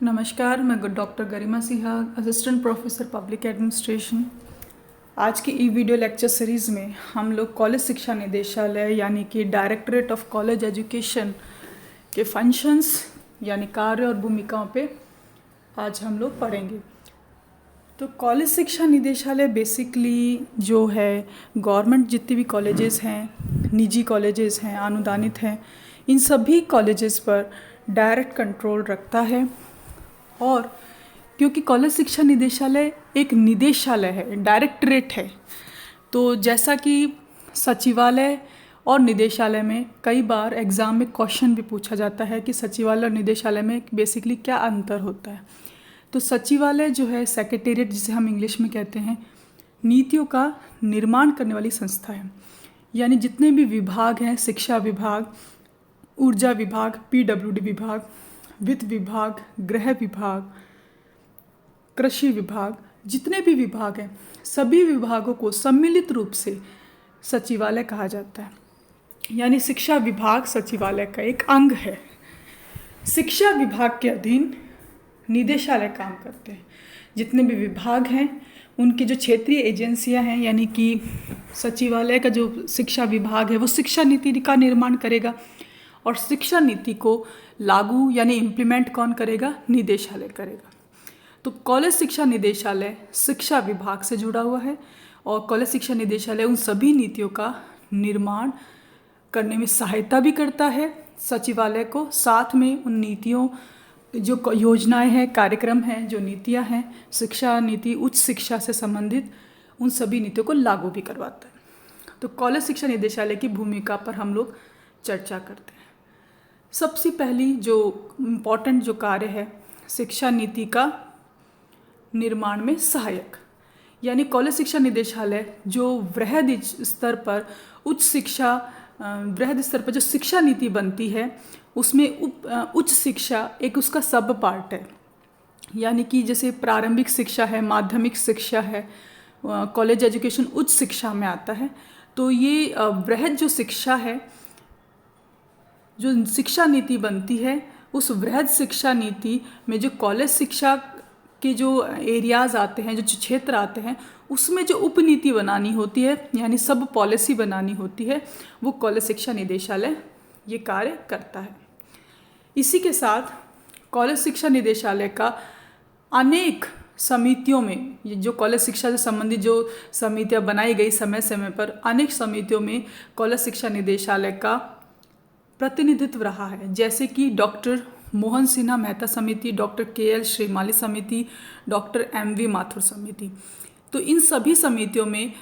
नमस्कार, मैं doctor Garima Sinha, assistant professor public administration. आज की ई वीडियो लेक्चर सीरीज़ में हम लोग कॉलेज शिक्षा निदेशालय यानी कि डायरेक्टरेट ऑफ कॉलेज एजुकेशन के फंक्शंस यानी कार्य और भूमिकाओं पे आज हम लोग पढ़ेंगे। तो कॉलेज शिक्षा निदेशालय बेसिकली जो है गवर्नमेंट जितने भी कॉलेजेस हैं, निजी कॉलेजेस हैं, अनुदानित हैं, इन सभी कॉलेजेस पर डायरेक्ट कंट्रोल रखता है। और क्योंकि कॉलेज शिक्षा निदेशालय एक निदेशालय है, डायरेक्टरेट है, तो जैसा कि सचिवालय और निदेशालय में कई बार एग्ज़ाम में क्वेश्चन भी पूछा जाता है कि सचिवालय और निदेशालय में बेसिकली क्या अंतर होता है। तो सचिवालय जो है सेक्रेटेरिएट जिसे हम इंग्लिश में कहते हैं, नीतियों का निर्माण करने वाली संस्था है। यानी जितने भी विभाग हैं, शिक्षा विभाग, ऊर्जा विभाग, पीडब्ल्यूडी विभाग, वित्त विभाग, गृह विभाग, कृषि विभाग, जितने भी विभाग हैं, सभी विभागों को सम्मिलित रूप से सचिवालय कहा जाता है। यानी शिक्षा विभाग सचिवालय का एक अंग है। शिक्षा विभाग के अधीन निदेशालय काम करते हैं। जितने भी विभाग हैं उनकी जो क्षेत्रीय एजेंसियां हैं, यानी कि सचिवालय का जो शिक्षा विभाग है वो शिक्षा नीति का निर्माण करेगा और शिक्षा नीति को लागू यानी इम्प्लीमेंट कौन करेगा? निदेशालय करेगा। तो कॉलेज शिक्षा निदेशालय शिक्षा विभाग से जुड़ा हुआ है और कॉलेज शिक्षा निदेशालय उन सभी नीतियों का निर्माण करने में सहायता भी करता है सचिवालय को। साथ में उन नीतियों जो योजनाएं हैं, कार्यक्रम हैं, जो नीतियां हैं, शिक्षा नीति, उच्च शिक्षा से संबंधित, उन सभी नीतियों को लागू भी करवाता है। तो कॉलेज शिक्षा निदेशालय की भूमिका पर हम लोग चर्चा करते हैं। सबसे पहली जो इम्पोर्टेंट जो कार्य है, शिक्षा नीति का निर्माण में सहायक। यानी कॉलेज शिक्षा निदेशालय जो वृहद स्तर पर उच्च शिक्षा, वृहद स्तर पर जो शिक्षा नीति बनती है उसमें उच्च शिक्षा एक उसका सब पार्ट है। यानी कि जैसे प्रारंभिक शिक्षा है, माध्यमिक शिक्षा है, कॉलेज एजुकेशन उच्च शिक्षा में आता है। तो ये वृहद जो शिक्षा है, जो शिक्षा नीति बनती है, उस वृहद शिक्षा नीति में जो कॉलेज शिक्षा के जो एरियाज़ आते हैं, जो क्षेत्र आते हैं, उसमें जो उपनीति बनानी होती है यानी सब पॉलिसी बनानी होती है, वो कॉलेज शिक्षा निदेशालय ये कार्य करता है। इसी के साथ कॉलेज शिक्षा निदेशालय का अनेक समितियों में, ये जो कॉलेज शिक्षा से संबंधित जो समितियां बनाई गई समय समय पर, अनेक समितियों में कॉलेज शिक्षा निदेशालय का प्रतिनिधित्व रहा है। जैसे कि डॉक्टर मोहन सिन्हा मेहता समिति, डॉक्टर KL श्रीमाली समिति, डॉक्टर MV माथुर समिति। तो इन सभी समितियों में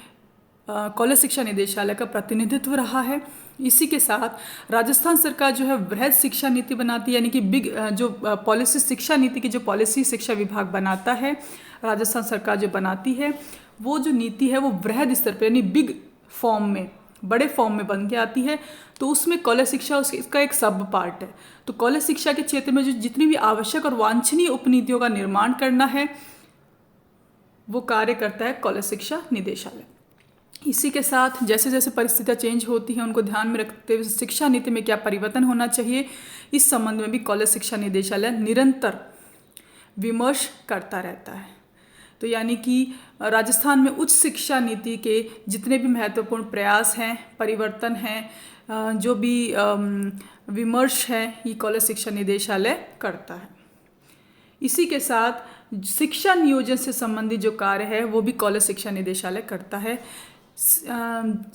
कॉलेज शिक्षा निदेशालय का प्रतिनिधित्व रहा है। इसी के साथ राजस्थान सरकार जो है वृहद शिक्षा नीति बनाती है, यानी कि बिग जो पॉलिसी, शिक्षा नीति की जो पॉलिसी शिक्षा विभाग बनाता है, राजस्थान सरकार जो बनाती है, वो जो नीति है वो वृहद स्तर पर यानी बिग फॉर्म में, बड़े फॉर्म में बन के आती है। तो उसमें कॉलेज शिक्षा उसका एक सब पार्ट है। तो कॉलेज शिक्षा के क्षेत्र में जो जितनी भी आवश्यक और वांछनीय उपनीतियों का निर्माण करना है वो कार्य करता है कॉलेज शिक्षा निदेशालय। इसी के साथ जैसे जैसे परिस्थितियाँ चेंज होती हैं उनको ध्यान में रखते हुए शिक्षा नीति में क्या परिवर्तन होना चाहिए, इस संबंध में भी कॉलेज शिक्षा निदेशालय निरंतर विमर्श करता रहता है। तो यानी कि राजस्थान में उच्च शिक्षा नीति के जितने भी महत्वपूर्ण प्रयास हैं, परिवर्तन हैं, जो भी विमर्श है, ये कॉलेज शिक्षा निदेशालय करता है। इसी के साथ शिक्षा नियोजन से संबंधित जो कार्य है वो भी कॉलेज शिक्षा निदेशालय करता है।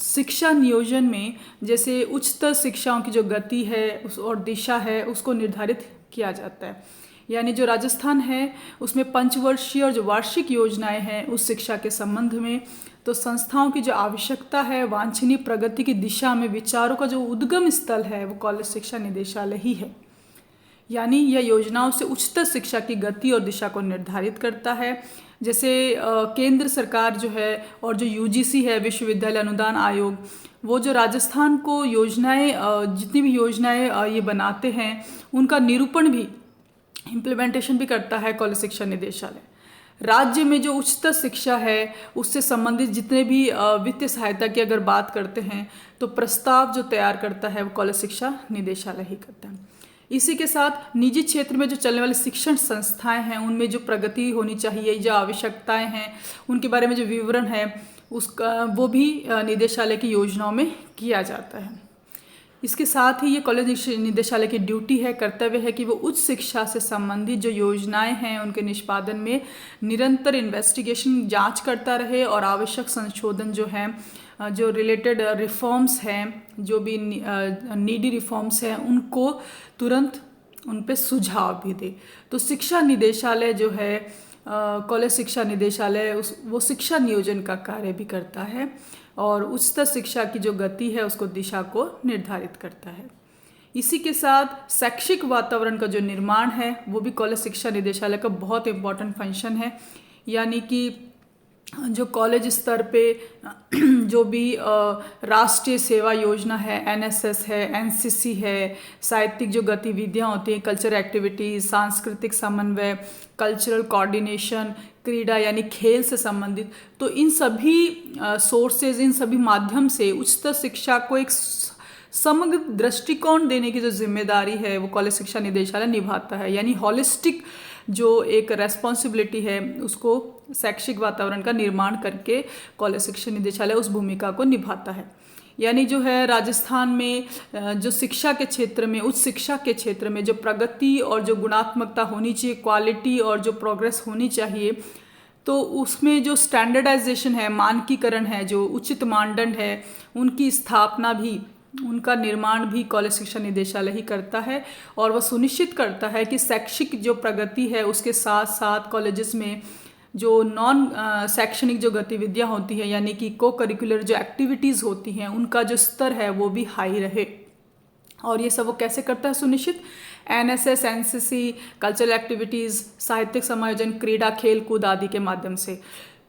शिक्षा नियोजन में जैसे उच्चतर शिक्षाओं की जो गति है और दिशा है उसको निर्धारित किया जाता है। यानी जो राजस्थान है उसमें पंचवर्षीय और जो वार्षिक योजनाएं हैं उस शिक्षा के संबंध में, तो संस्थाओं की जो आवश्यकता है, वांछनीय प्रगति की दिशा में विचारों का जो उद्गम स्थल है वो कॉलेज शिक्षा निदेशालय ही है। यानी यह योजनाओं से उच्चतर शिक्षा की गति और दिशा को निर्धारित करता है। जैसे केंद्र सरकार जो है और जो UGC है, विश्वविद्यालय अनुदान आयोग, वो जो राजस्थान को योजनाएं, जितनी भी योजनाएं ये बनाते हैं उनका निरूपण भी, इम्प्लीमेंटेशन भी करता है कॉलेज शिक्षा निदेशालय। राज्य में जो उच्चतर शिक्षा है उससे संबंधित जितने भी वित्तीय सहायता की अगर बात करते हैं तो प्रस्ताव जो तैयार करता है वो कॉलेज शिक्षा निदेशालय ही करता है। इसी के साथ निजी क्षेत्र में जो चलने वाली शिक्षण संस्थाएं हैं उनमें जो प्रगति होनी चाहिए, जो आवश्यकताएं हैं, उनके बारे में जो विवरण है उसका वो भी निदेशालय की योजनाओं में किया जाता है। इसके साथ ही ये कॉलेज निदेशालय की ड्यूटी है, कर्तव्य है कि वो उच्च शिक्षा से संबंधित जो योजनाएं हैं उनके निष्पादन में निरंतर इन्वेस्टिगेशन जांच करता रहे और आवश्यक संशोधन जो है, जो रिलेटेड रिफॉर्म्स हैं, जो भी नीडी रिफॉर्म्स हैं, उनको तुरंत उन पे सुझाव भी दे। तो शिक्षा निदेशालय जो है, कॉलेज शिक्षा निदेशालय वो शिक्षा नियोजन का कार्य भी करता है और उच्चतर शिक्षा की जो गति है उसको दिशा को निर्धारित करता है। इसी के साथ शैक्षिक वातावरण का जो निर्माण है वो भी कॉलेज शिक्षा निदेशालय का बहुत इम्पॉर्टेंट फंक्शन है। यानी कि जो कॉलेज स्तर पे जो भी राष्ट्रीय सेवा योजना है, एनएसएस है, एनसीसी है, साहित्यिक जो गतिविधियां होती हैं, कल्चरल एक्टिविटीज़, सांस्कृतिक समन्वय, कल्चरल कोऑर्डिनेशन, क्रीड़ा यानी खेल से संबंधित, तो इन सभी सोर्सेज, इन सभी माध्यम से उच्चतर शिक्षा को एक समग्र दृष्टिकोण देने की जो जिम्मेदारी है वो कॉलेज शिक्षा निदेशालय निभाता है। यानी हॉलिस्टिक जो एक रेस्पॉन्सिबिलिटी है उसको शैक्षिक वातावरण का निर्माण करके कॉलेज शिक्षा निदेशालय उस भूमिका को निभाता है। यानी जो है राजस्थान में जो शिक्षा के क्षेत्र में, उच्च शिक्षा के क्षेत्र में जो प्रगति और जो गुणात्मकता होनी चाहिए, क्वालिटी और जो प्रोग्रेस होनी चाहिए, तो उसमें जो स्टैंडर्डाइजेशन है, मानकीकरण है, जो उचित मानदंड है, उनकी स्थापना भी, उनका निर्माण भी कॉलेज शिक्षा निदेशालय ही करता है और वह सुनिश्चित करता है कि शैक्षिक जो प्रगति है उसके साथ साथ कॉलेजेस में जो नॉन शैक्षणिक जो गतिविधियां होती हैं, यानी कि को करिकुलर जो एक्टिविटीज़ होती हैं, उनका जो स्तर है वो भी हाई रहे। और ये सब वो कैसे करता है सुनिश्चित? एनएसएस, एनसीसी, कल्चरल एक्टिविटीज़, साहित्यिक समायोजन, क्रीड़ा, खेल कूद आदि के माध्यम से।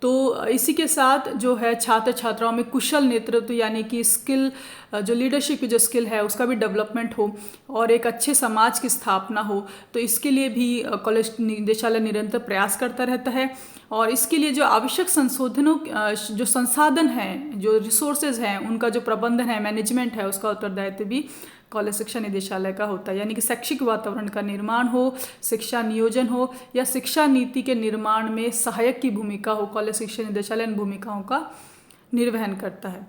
तो इसी के साथ जो है छात्र छात्राओं में कुशल नेतृत्व यानी कि स्किल, जो लीडरशिप की जो स्किल है उसका भी डेवलपमेंट हो और एक अच्छे समाज की स्थापना हो, तो इसके लिए भी कॉलेज निदेशालय निरंतर प्रयास करता रहता है। और इसके लिए जो आवश्यक संशोधनों, जो संसाधन हैं, जो रिसोर्सेज हैं, उनका जो प्रबंधन है, मैनेजमेंट है, उसका उत्तरदायित्व भी कॉलेज शिक्षा निदेशालय का होता है। यानी कि शैक्षिक वातावरण का निर्माण हो, शिक्षा नियोजन हो या शिक्षा नीति के निर्माण में सहायक की भूमिका हो, कॉलेज शिक्षा निदेशालय इन भूमिकाओं का निर्वहन करता है।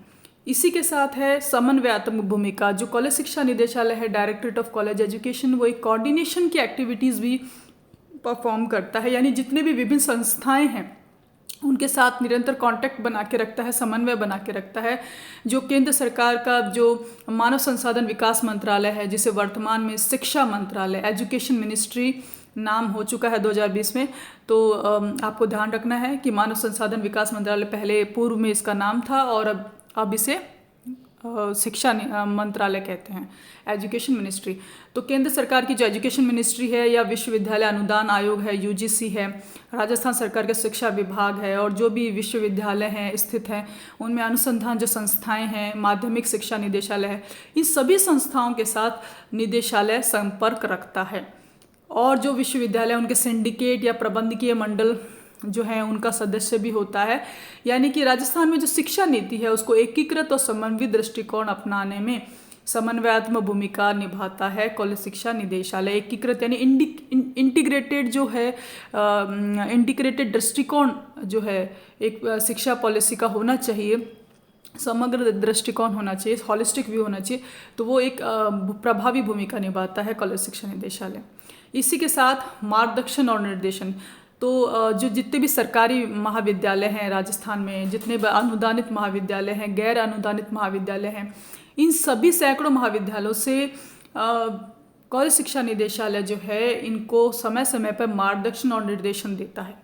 इसी के साथ है समन्वयात्मक भूमिका। जो कॉलेज शिक्षा निदेशालय है, डायरेक्टरेट ऑफ कॉलेज एजुकेशन, वो एक कोऑर्डिनेशन की एक्टिविटीज़ भी परफॉर्म करता है। यानी जितने भी विभिन्न संस्थाएं हैं उनके साथ निरंतर कांटेक्ट बना के रखता है, समन्वय बना के रखता है। जो केंद्र सरकार का जो मानव संसाधन विकास मंत्रालय है, जिसे वर्तमान में शिक्षा मंत्रालय, एजुकेशन मिनिस्ट्री नाम हो चुका है 2020 में, तो आपको ध्यान रखना है कि मानव संसाधन विकास मंत्रालय पहले पूर्व में इसका नाम था और अब इसे शिक्षा मंत्रालय कहते हैं, एजुकेशन मिनिस्ट्री। तो केंद्र सरकार की जो एजुकेशन मिनिस्ट्री है या विश्वविद्यालय अनुदान आयोग है, यूजीसी है, राजस्थान सरकार का शिक्षा विभाग है और जो भी विश्वविद्यालय हैं स्थित हैं उनमें अनुसंधान जो संस्थाएं हैं, माध्यमिक शिक्षा निदेशालय है, इन सभी संस्थाओं के साथ निदेशालय संपर्क रखता है। और जो विश्वविद्यालय उनके सिंडिकेट या प्रबंधकीय मंडल जो है उनका सदस्य भी होता है। यानी कि राजस्थान में जो शिक्षा नीति है उसको एकीकृत और समन्वित दृष्टिकोण अपनाने में समन्वयात्मक भूमिका निभाता है कॉलेज शिक्षा निदेशालय। एकीकृत यानी इंटीग्रेटेड जो है, इंटीग्रेटेड दृष्टिकोण जो है एक शिक्षा पॉलिसी का होना चाहिए, समग्र दृष्टिकोण होना चाहिए, हॉलिस्टिक व्यू होना चाहिए, तो वो एक प्रभावी भूमिका निभाता है कॉलेज शिक्षा निदेशालय। इसी के साथ मार्गदर्शन और निर्देशन, तो जो जितने भी सरकारी महाविद्यालय हैं राजस्थान में, जितने भी अनुदानित महाविद्यालय हैं, गैर अनुदानित महाविद्यालय हैं, इन सभी सैकड़ों महाविद्यालयों से कॉलेज शिक्षा निदेशालय जो है इनको समय समय पर मार्गदर्शन और निर्देशन देता है।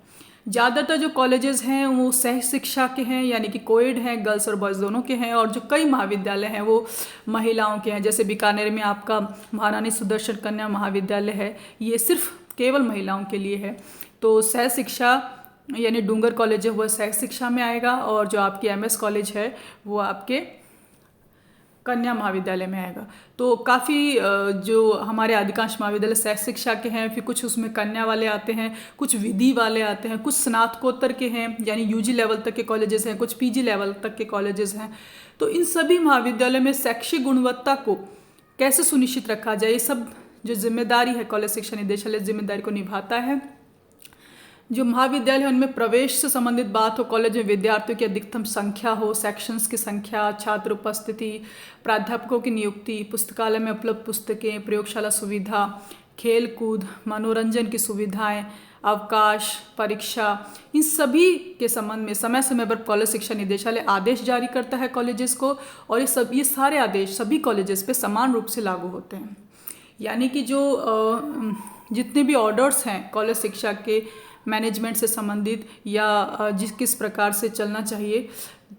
ज़्यादातर जो कॉलेजेस हैं वो सह शिक्षा के हैं, यानी कि कोएड हैं, गर्ल्स और बॉयज़ दोनों के हैं, और जो कई महाविद्यालय हैं वो महिलाओं के हैं। जैसे बीकानेर में आपका महारानी सुदर्शन कन्या महाविद्यालय है, ये सिर्फ केवल महिलाओं के लिए है। तो सह शिक्षा यानी डूंगर कॉलेज है वो सह शिक्षा में आएगा, और जो आपकी एमएस कॉलेज है वो आपके कन्या महाविद्यालय में आएगा। तो काफ़ी जो हमारे अधिकांश महाविद्यालय सह शिक्षा के हैं, फिर कुछ उसमें कन्या वाले आते हैं, कुछ विधि वाले आते हैं, कुछ स्नातकोत्तर के हैं यानी यूजी लेवल तक के कॉलेजेस हैं, कुछ पीजी लेवल तक के कॉलेजेस हैं। तो इन सभी महाविद्यालयों में शैक्षिक गुणवत्ता को कैसे सुनिश्चित रखा जाए, ये सब जो जिम्मेदारी है कॉलेज शिक्षा निदेशालय जिम्मेदारी को निभाता है। जो महाविद्यालय है उनमें प्रवेश से संबंधित बात हो, कॉलेज में विद्यार्थियों की अधिकतम संख्या हो, सेक्शंस की संख्या, छात्र उपस्थिति, प्राध्यापकों की नियुक्ति, पुस्तकालय में उपलब्ध पुस्तकें, प्रयोगशाला सुविधा, खेल कूद, मनोरंजन की सुविधाएं, अवकाश, परीक्षा, इन सभी के संबंध में समय समय पर कॉलेज शिक्षा निदेशालय आदेश जारी करता है कॉलेजेस को, और ये सारे आदेश सभी कॉलेजेस पे समान रूप से लागू होते हैं। यानी कि जो जितने भी ऑर्डर्स हैं कॉलेज शिक्षा के मैनेजमेंट से संबंधित या किस प्रकार से चलना चाहिए,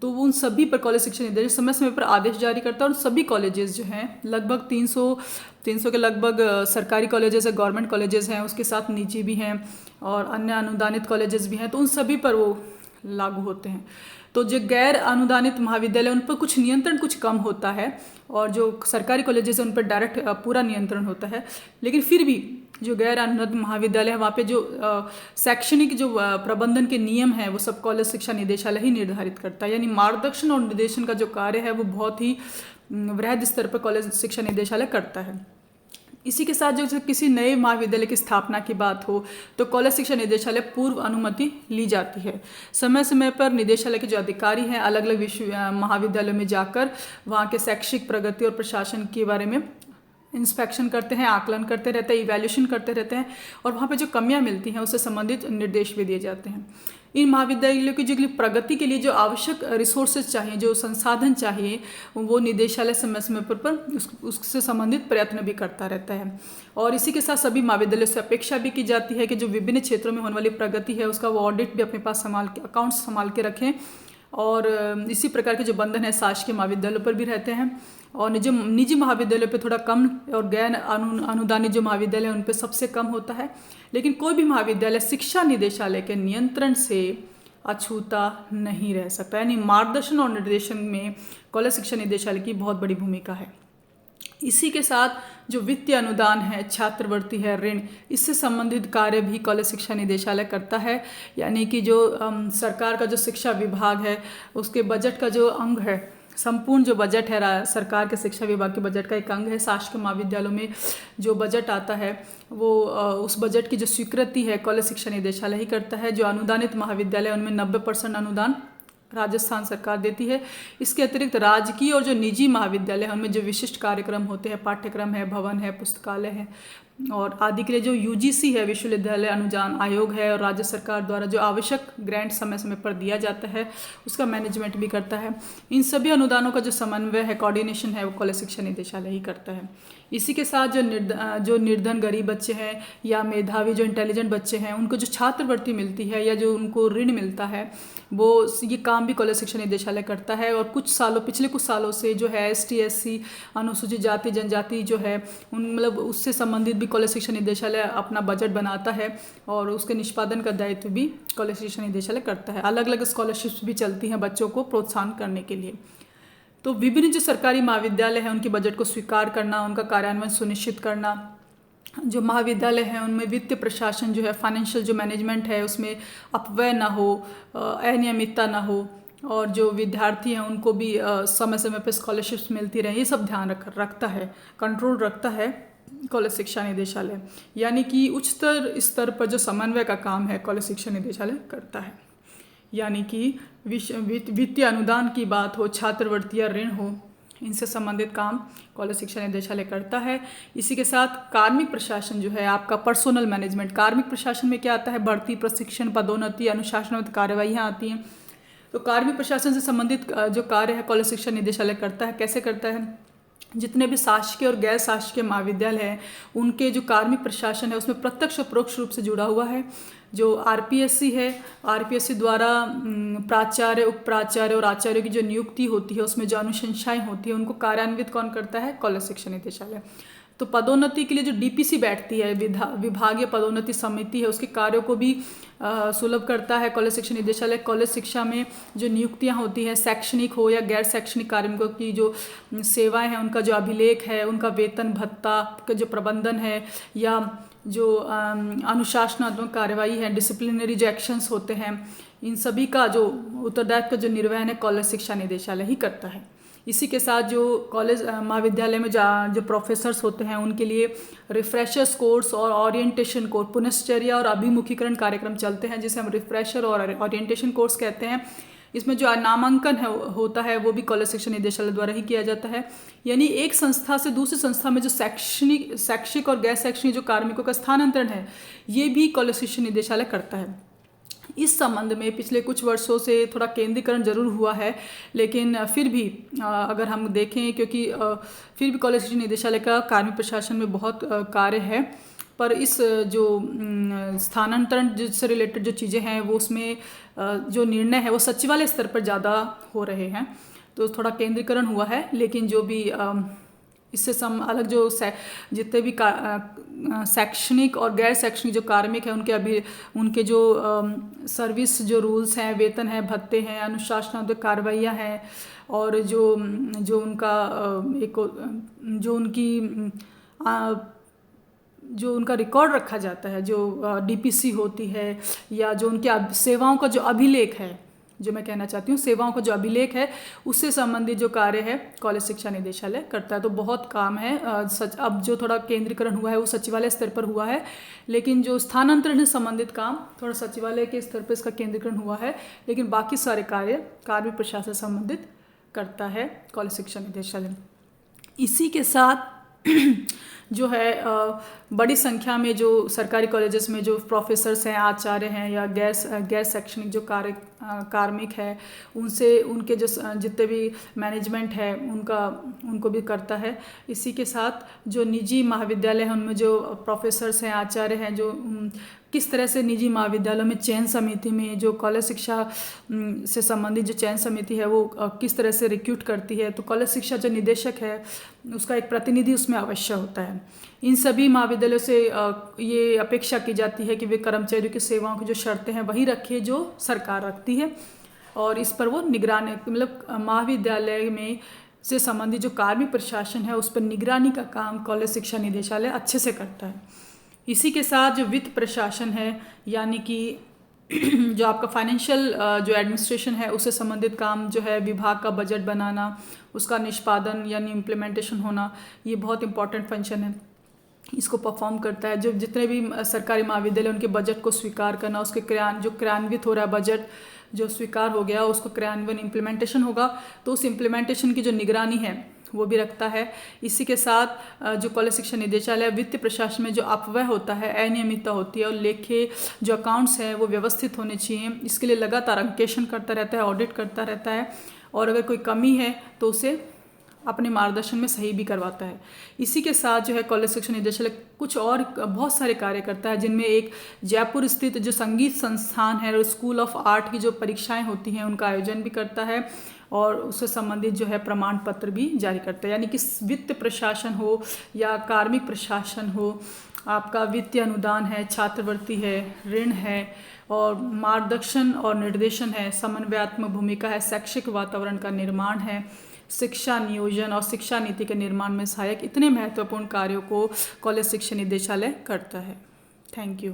तो उन सभी पर कॉलेज शिक्षा निदेशालय समय समय पर आदेश जारी करता है। और सभी कॉलेजेस जो हैं लगभग 300 के लगभग सरकारी कॉलेजेस है, गवर्नमेंट कॉलेजेस हैं, उसके साथ निजी भी हैं और अन्य अनुदानित कॉलेजेस भी हैं, तो उन सभी पर वो लागू होते हैं। तो जो गैर अनुदानित महाविद्यालय उन पर कुछ नियंत्रण कुछ कम होता है, और जो सरकारी कॉलेजेस हैं उन पर डायरेक्ट पूरा नियंत्रण होता है। लेकिन फिर भी जो गैर अनुदानित महाविद्यालय है वहाँ पे जो शैक्षणिक जो प्रबंधन के नियम हैं वो सब कॉलेज शिक्षा निदेशालय ही निर्धारित करता है। यानी मार्गदर्शन और निर्देशन का जो कार्य है वो बहुत ही वृहद स्तर पर कॉलेज शिक्षा निदेशालय करता है। इसी के साथ जो किसी नए महाविद्यालय की स्थापना की बात हो तो कॉलेज शिक्षा निदेशालय पूर्व अनुमति ली जाती है। समय समय पर निदेशालय के जो अधिकारी हैं अलग अलग महाविद्यालयों में जाकर वहाँ के शैक्षिक प्रगति और प्रशासन के बारे में इंस्पेक्शन करते हैं, आकलन करते रहते हैं, इवैल्यूएशन करते रहते हैं, और वहाँ पे जो कमियाँ मिलती हैं उससे संबंधित निर्देश भी दिए जाते हैं। इन महाविद्यालयों की जो प्रगति के लिए जो आवश्यक रिसोर्सेज चाहिए, जो संसाधन चाहिए, वो निदेशालय समय समय पर उससे संबंधित प्रयत्न भी करता रहता है। और इसी के साथ सभी महाविद्यालयों से अपेक्षा भी की जाती है कि जो विभिन्न क्षेत्रों में होने वाली प्रगति है उसका वो ऑडिट भी अपने पास अकाउंट्स संभाल के रखें। और इसी प्रकार के जो बंधन है शासकीय महाविद्यालयों पर भी रहते हैं, और जो निजी महाविद्यालयों पे थोड़ा कम, और गैर अनुदानित जो महाविद्यालय हैं उन पे सबसे कम होता है। लेकिन कोई भी महाविद्यालय शिक्षा निदेशालय के नियंत्रण से अछूता नहीं रह सकता। यानी मार्गदर्शन और निर्देशन में कॉलेज शिक्षा निदेशालय की बहुत बड़ी भूमिका है। इसी के साथ जो वित्तीय अनुदान है, छात्रवृत्ति है, ऋण, इससे संबंधित कार्य भी कॉलेज शिक्षा निदेशालय करता है। यानी कि जो सरकार का जो शिक्षा विभाग है उसके बजट का जो अंग है, संपूर्ण जो बजट है सरकार के शिक्षा विभाग के बजट का एक अंग है। शासकीय महाविद्यालयों में जो बजट आता है वो उस बजट की जो स्वीकृति है कॉलेज शिक्षा निदेशालय ही करता है। जो अनुदानित महाविद्यालय उनमें 90% अनुदान राजस्थान सरकार देती है। इसके अतिरिक्त राजकीय और जो निजी महाविद्यालय हैं उनमें जो विशिष्ट कार्यक्रम होते हैं, पाठ्यक्रम है, भवन है, पुस्तकालय है और आदि के लिए जो यूजीसी है, विश्वविद्यालय अनुदान आयोग है, और राज्य सरकार द्वारा जो आवश्यक ग्रांट समय समय पर दिया जाता है उसका मैनेजमेंट भी करता है। इन सभी अनुदानों का जो समन्वय है, कोऑर्डिनेशन है, वो कॉलेज शिक्षा निदेशालय ही करता है। इसी के साथ जो निर्धन गरीब बच्चे हैं या मेधावी जो इंटेलिजेंट बच्चे हैं उनको जो छात्रवृत्ति मिलती है या जो उनको ऋण मिलता है वो ये काम भी कॉलेज शिक्षा निदेशालय करता है। और पिछले कुछ सालों से जो है ST SC अनुसूचित जाति जनजाति जो है मतलब उससे संबंधित भी कॉलेज शिक्षा निदेशालय अपना बजट बनाता है और उसके निष्पादन का दायित्व भी कॉलेज शिक्षा निदेशालय करता है। अलग अलग स्कॉलरशिप्स भी चलती हैं बच्चों को प्रोत्साहन करने के लिए। तो विभिन्न जो सरकारी महाविद्यालय हैं उनके बजट को स्वीकार करना, उनका कार्यान्वयन सुनिश्चित करना, जो महाविद्यालय हैं उनमें वित्तीय प्रशासन जो है, फाइनेंशियल जो मैनेजमेंट है उसमें अपव्यय ना हो, अनियमितता ना हो, और जो विद्यार्थी हैं उनको भी समय समय पर स्कॉलरशिप्स मिलती रहे, ये सब ध्यान रखता है, कंट्रोल रखता है कॉलेज शिक्षा निदेशालय। यानी कि उच्चतर स्तर पर जो समन्वय का काम है कॉलेज शिक्षा निदेशालय करता है। यानी कि वित्तीय अनुदान की बात हो, छात्रवृत्ति या ऋण हो, इनसे संबंधित काम कॉलेज शिक्षा निदेशालय करता है। इसी के साथ कार्मिक प्रशासन जो है, आपका पर्सोनल मैनेजमेंट, कार्मिक प्रशासन में क्या आता है, भर्ती, प्रशिक्षण, पदोन्नति, अनुशासनात्मक कार्यवाहियाँ आती हैं। तो कार्मिक प्रशासन से संबंधित जो कार्य है कॉलेज शिक्षा निदेशालय करता है। कैसे करता है, जितने भी शासकीय और गैर शासकीय महाविद्यालय हैं उनके जो कार्मिक प्रशासन है उसमें प्रत्यक्ष और परोक्ष रूप से जुड़ा हुआ है। जो RPSC है, RPSC द्वारा प्राचार्य, उप प्राचार्य और आचार्य की जो नियुक्ति होती है उसमें जो अनुशंसाएं होती है उनको कार्यान्वित कौन करता है, कॉलेज शिक्षा निदेशालय। तो पदोन्नति के लिए जो DPC बैठती है, विभागीय पदोन्नति समिति है, उसके कार्यों को भी सुलभ करता है कॉलेज शिक्षा निदेशालय। कॉलेज शिक्षा में जो नियुक्तियां होती हैं, शैक्षणिक हो या गैर शैक्षणिक कार्मिकों की जो सेवाएं हैं उनका जो अभिलेख है, उनका वेतन भत्ता का जो प्रबंधन है, या जो अनुशासनात्मक कार्यवाही है, डिसिप्लिनरी जो एक्शंस होते हैं, इन सभी का जो उत्तरदायित्व का जो निर्वहन है कॉलेज शिक्षा निदेशालय ही करता है। इसी के साथ जो कॉलेज महाविद्यालय में जो प्रोफेसर्स होते हैं उनके लिए रिफ्रेशर्स कोर्स और ओरिएंटेशन कोर्स, पुनश्चर्या और अभिमुखीकरण कार्यक्रम चलते हैं, जिसे हम रिफ्रेशर और ओरिएंटेशन कोर्स कहते हैं। इसमें जो नामांकन होता है वो भी कॉलेज शिक्षा निदेशालय द्वारा ही किया जाता है। यानी एक संस्था से दूसरी संस्था में जो शैक्षिक और गैर शैक्षणिक जो कार्मिकों का स्थानांतरण है, ये भी कॉलेज शिक्षा निदेशालय करता है। इस संबंध में पिछले कुछ वर्षों से थोड़ा केंद्रीकरण जरूर हुआ है, लेकिन फिर भी अगर हम देखें, क्योंकि फिर भी कॉलेज शिक्षा निदेशालय का कार्मिक प्रशासन में बहुत कार्य है, पर इस जो स्थानांतरण जिससे रिलेटेड जो चीज़ें हैं वो उसमें जो निर्णय है वो सचिवालय स्तर पर ज़्यादा हो रहे हैं, तो थोड़ा केंद्रीकरण हुआ है। लेकिन जो भी इससे अलग जो जितने भी शैक्षणिक और गैर शैक्षणिक जो कार्मिक हैं उनके जो सर्विस जो रूल्स हैं, वेतन है, भत्ते हैं, अनुशासनात्मक कार्रवाइयाँ हैं, और जो उनका जो उनका रिकॉर्ड रखा जाता है, जो डीपीसी होती है, या जो उनके सेवाओं का जो अभिलेख है, जो मैं कहना चाहती हूँ सेवाओं का जो अभिलेख है, उससे संबंधित जो कार्य है कॉलेज शिक्षा निदेशालय करता है। तो बहुत काम है। अब जो थोड़ा केंद्रीकरण हुआ है वो सचिवालय स्तर पर हुआ है, लेकिन जो स्थानांतरण से संबंधित काम थोड़ा सचिवालय के स्तर पर इसका केंद्रीकरण हुआ है, लेकिन बाकी सारे कार्य कार्मिक प्रशासन से संबंधित करता है कॉलेज शिक्षा निदेशालय। इसी के साथ जो है बड़ी संख्या में जो सरकारी कॉलेजेस में जो प्रोफेसर्स हैं, आचार्य हैं, या गैर शैक्षणिक जो कार्मिक है, उनके जो जितने भी मैनेजमेंट है उनको भी करता है। इसी के साथ जो निजी महाविद्यालय हैं उनमें जो प्रोफेसर्स हैं, आचार्य हैं, जो किस तरह से निजी महाविद्यालयों में चयन समिति में जो कॉलेज शिक्षा से संबंधित जो चयन समिति है वो किस तरह से रिक्रूट करती है, तो कॉलेज शिक्षा जो निदेशक है उसका एक प्रतिनिधि उसमें अवश्य होता है। इन सभी महाविद्यालयों से ये अपेक्षा की जाती है कि वे कर्मचारियों की सेवाओं की जो शर्तें हैं वही रखे जो सरकार रखती है, और इस पर वो निगरानी, मतलब महाविद्यालय में से संबंधित जो कार्मिक प्रशासन है उस पर निगरानी का काम कॉलेज शिक्षा निदेशालय अच्छे से करता है। इसी के साथ जो वित्त प्रशासन है, यानी कि जो आपका फाइनेंशियल जो एडमिनिस्ट्रेशन है उससे संबंधित काम जो है, विभाग का बजट बनाना, उसका निष्पादन यानी इम्प्लीमेंटेशन होना, ये बहुत इंपॉर्टेंट फंक्शन है, इसको परफॉर्म करता है। जो जितने भी सरकारी महाविद्यालय उनके बजट को स्वीकार करना, उसके क्रियान्वित हो रहा है बजट जो स्वीकार हो गया उसको क्रियान्वयन इम्प्लीमेंटेशन होगा, तो उस इम्प्लीमेंटेशन की जो निगरानी है वो भी रखता है। इसी के साथ जो कॉलेज शिक्षा निदेशालय वित्तीय प्रशासन में जो अपव्यय होता है, अनियमितता होती है, और लेखे जो अकाउंट्स हैं वो व्यवस्थित होने चाहिए, इसके लिए लगातार अंकेक्षण करता रहता है, ऑडिट करता रहता है, और अगर कोई कमी है तो उसे अपने मार्गदर्शन में सही भी करवाता है। इसी के साथ जो है कॉलेज शिक्षा निदेशालय कुछ और बहुत सारे कार्य करता है, जिनमें एक जयपुर स्थित जो संगीत संस्थान है और स्कूल ऑफ आर्ट की जो परीक्षाएं होती हैं उनका आयोजन भी करता है, और उससे संबंधित जो है प्रमाण पत्र भी जारी करता है। यानी कि वित्त प्रशासन हो या कार्मिक प्रशासन हो, आपका वित्तीय अनुदान है, छात्रवृत्ति है, ऋण है, और मार्गदर्शन और निर्देशन है, समन्वयात्मक भूमिका है, शैक्षिक वातावरण का निर्माण है, शिक्षा नियोजन और शिक्षा नीति के निर्माण में सहायक, इतने महत्वपूर्ण कार्यों को कॉलेज शिक्षा निदेशालय करता है। Thank you.